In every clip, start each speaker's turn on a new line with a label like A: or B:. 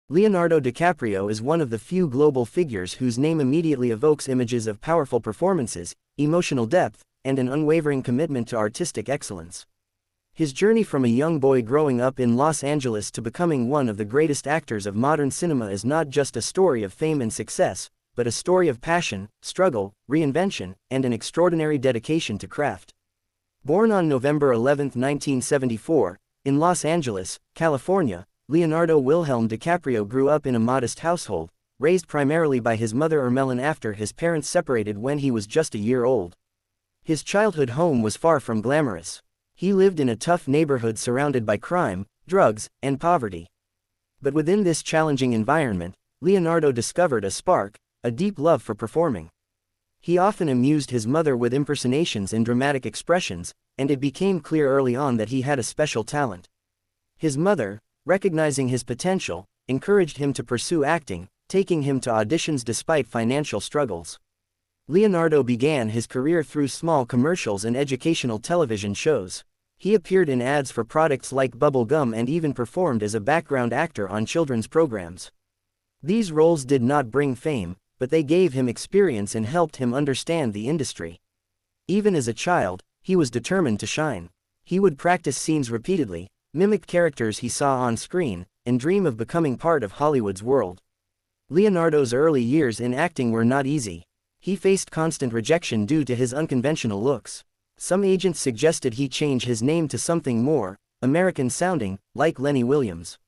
A: Leonardo DiCaprio is one of the few global figures whose name immediately evokes images of powerful performances, emotional depth, and an unwavering commitment to artistic excellence. His journey from a young boy growing up in Los Angeles to becoming one of the greatest actors of modern cinema is not just a story of fame and success, but a story of passion, struggle, reinvention, and an extraordinary dedication to craft. Born on November 11, 1974, in Los Angeles, California, Leonardo Wilhelm DiCaprio grew up in a modest household, raised primarily by his mother Ermelin after his parents separated when he was just a year old. His childhood home was far from glamorous. He lived in a tough neighborhood surrounded by crime, drugs, and poverty. But within this challenging environment, Leonardo discovered a spark, a deep love for performing. He often amused his mother with impersonations and dramatic expressions, and it became clear early on that he had a special talent. His mother, recognizing his potential, encouraged him to pursue acting, taking him to auditions despite financial struggles. Leonardo began his career through small commercials and educational television shows. He appeared in ads for products like bubble gum and even performed as a background actor on children's programs. These roles did not bring fame, but they gave him experience and helped him understand the industry. Even as a child, he was determined to shine. He would practice scenes repeatedly, mimic characters he saw on screen, and dream of becoming part of Hollywood's world. Leonardo's early years in acting were not easy. He faced constant rejection due to his unconventional looks. Some agents suggested he change his name to something more American-sounding, like Lenny Williams.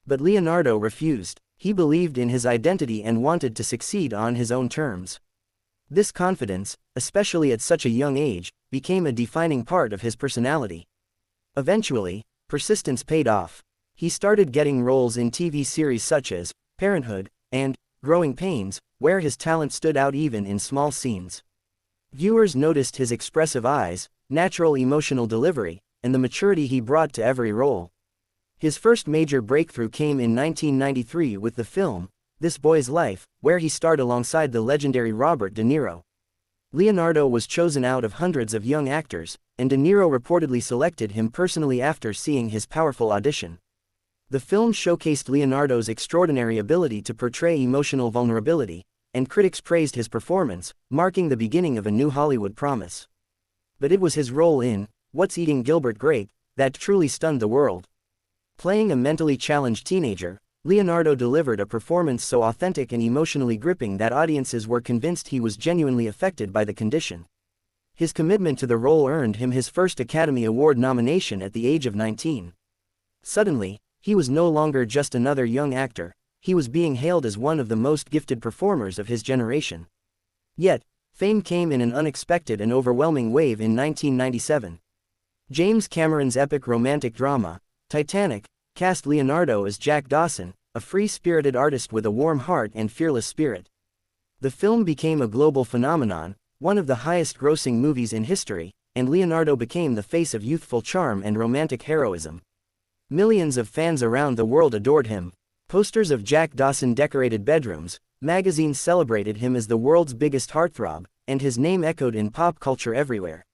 A: But Leonardo refused. He believed in his identity and wanted to succeed on his own terms. This confidence, especially at such a young age, became a defining part of his personality. Eventually, persistence paid off. He started getting roles in TV series such as Parenthood and Growing Pains, where his talent stood out even in small scenes. Viewers noticed his expressive eyes, natural emotional delivery, and the maturity he brought to every role. His first major breakthrough came in 1993 with the film This Boy's Life, where he starred alongside the legendary Robert De Niro. Leonardo was chosen out of hundreds of young actors, and De Niro reportedly selected him personally after seeing his powerful audition. The film showcased Leonardo's extraordinary ability to portray emotional vulnerability, and critics praised his performance, marking the beginning of a new Hollywood promise. But it was his role in What's Eating Gilbert Grape that truly stunned the world. Playing a mentally challenged teenager, Leonardo delivered a performance so authentic and emotionally gripping that audiences were convinced he was genuinely affected by the condition. His commitment to the role earned him his first Academy Award nomination at the age of 19. Suddenly, he was no longer just another young actor, he was being hailed as one of the most gifted performers of his generation. Yet, fame came in an unexpected and overwhelming wave in 1997. James Cameron's epic romantic drama, Titanic, cast Leonardo as Jack Dawson, a free-spirited artist with a warm heart and fearless spirit. The film became a global phenomenon, one of the highest-grossing movies in history, and Leonardo became the face of youthful charm and romantic heroism. Millions of fans around the world adored him. Posters of Jack Dawson decorated bedrooms, magazines celebrated him as the world's biggest heartthrob, and his name echoed in pop culture everywhere.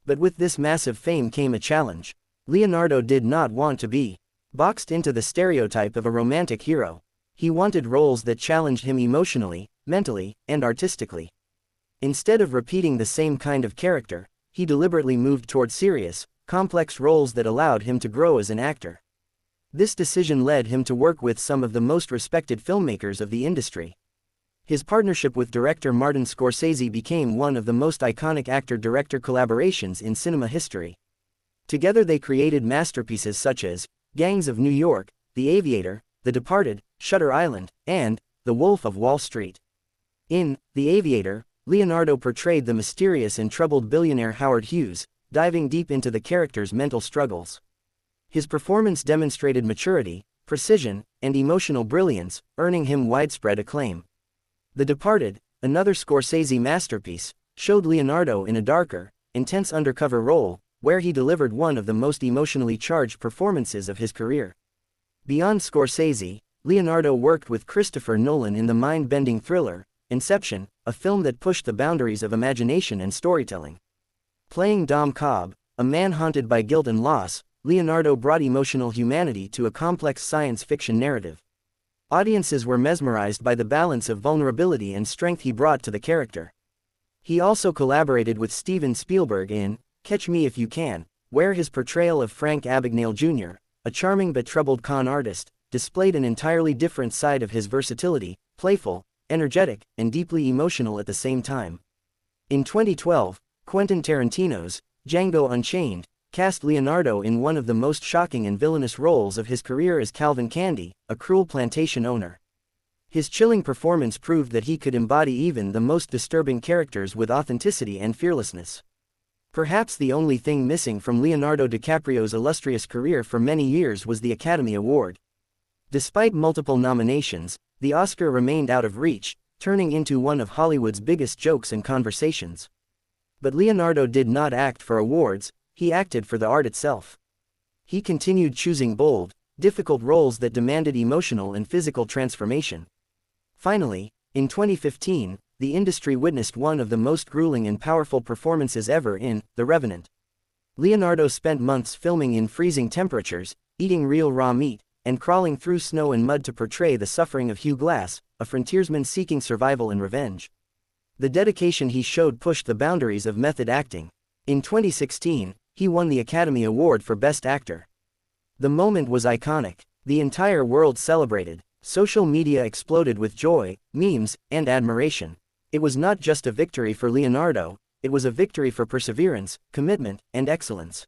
A: But with this massive fame came a challenge. Leonardo did not want to be boxed into the stereotype of a romantic hero. He wanted roles that challenged him emotionally, mentally, and artistically. Instead of repeating the same kind of character, he deliberately moved toward serious, complex roles that allowed him to grow as an actor. This decision led him to work with some of the most respected filmmakers of the industry. His partnership with director Martin Scorsese became one of the most iconic actor-director collaborations in cinema history. Together they created masterpieces such as Gangs of New York, The Aviator, The Departed, Shutter Island, and The Wolf of Wall Street. In The Aviator, Leonardo portrayed the mysterious and troubled billionaire Howard Hughes, diving deep into the character's mental struggles. His performance demonstrated maturity, precision, and emotional brilliance, earning him widespread acclaim. The Departed, another Scorsese masterpiece, showed Leonardo in a darker, intense undercover role, where he delivered one of the most emotionally charged performances of his career. Beyond Scorsese, Leonardo worked with Christopher Nolan in the mind-bending thriller, Inception, a film that pushed the boundaries of imagination and storytelling. Playing Dom Cobb, a man haunted by guilt and loss, Leonardo brought emotional humanity to a complex science fiction narrative. Audiences were mesmerized by the balance of vulnerability and strength he brought to the character. He also collaborated with Steven Spielberg in Catch Me If You Can, where his portrayal of Frank Abagnale Jr., a charming but troubled con artist, displayed an entirely different side of his versatility, playful, energetic, and deeply emotional at the same time. In 2012, Quentin Tarantino's Django Unchained cast Leonardo in one of the most shocking and villainous roles of his career as Calvin Candy, a cruel plantation owner. His chilling performance proved that he could embody even the most disturbing characters with authenticity and fearlessness. Perhaps the only thing missing from Leonardo DiCaprio's illustrious career for many years was the Academy Award. Despite multiple nominations, the Oscar remained out of reach, turning into one of Hollywood's biggest jokes and conversations. But Leonardo did not act for awards, he acted for the art itself. He continued choosing bold, difficult roles that demanded emotional and physical transformation. Finally, in 2015, the industry witnessed one of the most grueling and powerful performances ever in The Revenant. Leonardo spent months filming in freezing temperatures, eating real raw meat, and crawling through snow and mud to portray the suffering of Hugh Glass, a frontiersman seeking survival and revenge. The dedication he showed pushed the boundaries of method acting. In 2016, he won the Academy Award for Best Actor. The moment was iconic. The entire world celebrated. Social media exploded with joy, memes, and admiration. It was not just a victory for Leonardo, it was a victory for perseverance, commitment, and excellence.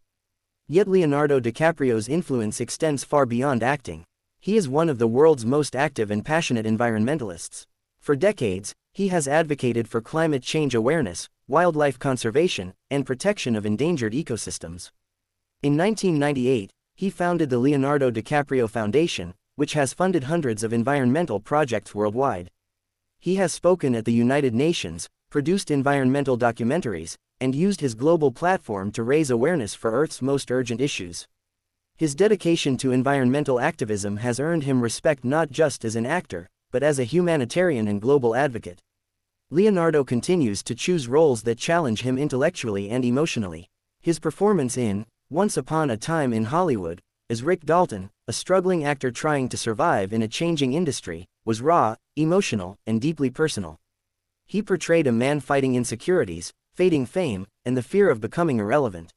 A: Yet Leonardo DiCaprio's influence extends far beyond acting. He is one of the world's most active and passionate environmentalists. For decades, he has advocated for climate change awareness, wildlife conservation, and protection of endangered ecosystems. In 1998, he founded the Leonardo DiCaprio Foundation, which has funded hundreds of environmental projects worldwide. He has spoken at the United Nations, produced environmental documentaries, and used his global platform to raise awareness for Earth's most urgent issues. His dedication to environmental activism has earned him respect not just as an actor, but as a humanitarian and global advocate. Leonardo continues to choose roles that challenge him intellectually and emotionally. His performance in Once Upon a Time in Hollywood, as Rick Dalton, a struggling actor trying to survive in a changing industry, was raw, emotional, and deeply personal. He portrayed a man fighting insecurities, fading fame, and the fear of becoming irrelevant.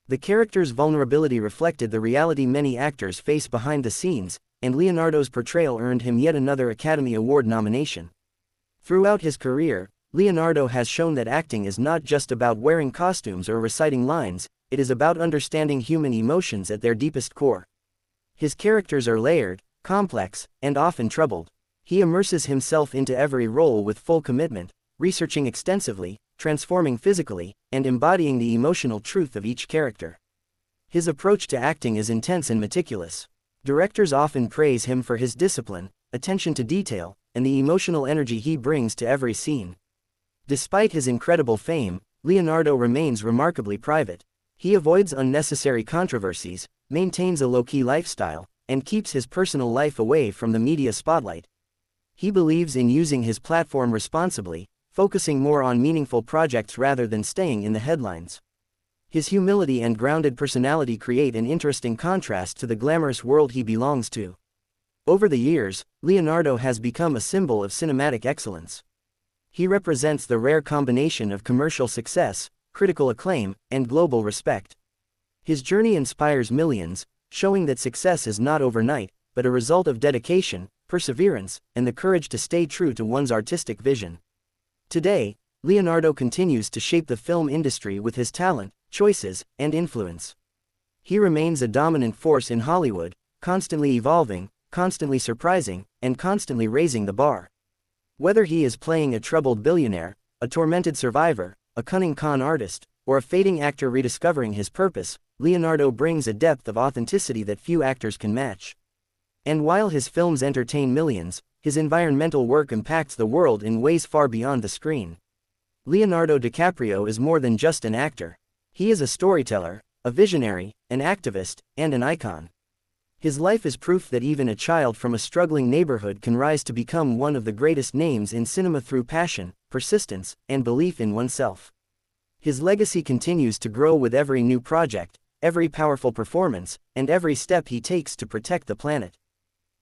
A: The character's vulnerability reflected the reality many actors face behind the scenes, and Leonardo's portrayal earned him yet another Academy Award nomination. Throughout his career, Leonardo has shown that acting is not just about wearing costumes or reciting lines, it is about understanding human emotions at their deepest core. His characters are layered, complex, and often troubled. He immerses himself into every role with full commitment, researching extensively, transforming physically, and embodying the emotional truth of each character. His approach to acting is intense and meticulous. Directors often praise him for his discipline, attention to detail, and the emotional energy he brings to every scene. Despite his incredible fame, Leonardo remains remarkably private. He avoids unnecessary controversies, maintains a low-key lifestyle, and keeps his personal life away from the media spotlight. He believes in using his platform responsibly, focusing more on meaningful projects rather than staying in the headlines. His humility and grounded personality create an interesting contrast to the glamorous world he belongs to. Over the years, Leonardo has become a symbol of cinematic excellence. He represents the rare combination of commercial success, critical acclaim, and global respect. His journey inspires millions, showing that success is not overnight, but a result of dedication, perseverance, and the courage to stay true to one's artistic vision. Today, Leonardo continues to shape the film industry with his talent, choices, and influence. He remains a dominant force in Hollywood, constantly evolving, constantly surprising, and constantly raising the bar. Whether he is playing a troubled billionaire, a tormented survivor, a cunning con artist, or a fading actor rediscovering his purpose, Leonardo brings a depth of authenticity that few actors can match. And while his films entertain millions, his environmental work impacts the world in ways far beyond the screen. Leonardo DiCaprio is more than just an actor. He is a storyteller, a visionary, an activist, and an icon. His life is proof that even a child from a struggling neighborhood can rise to become one of the greatest names in cinema through passion, persistence, and belief in oneself. His legacy continues to grow with every new project, every powerful performance, and every step he takes to protect the planet.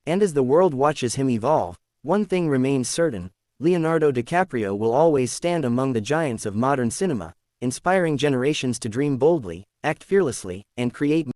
A: And as the world watches him evolve, one thing remains certain: Leonardo DiCaprio will always stand among the giants of modern cinema, inspiring generations to dream boldly, act fearlessly, and create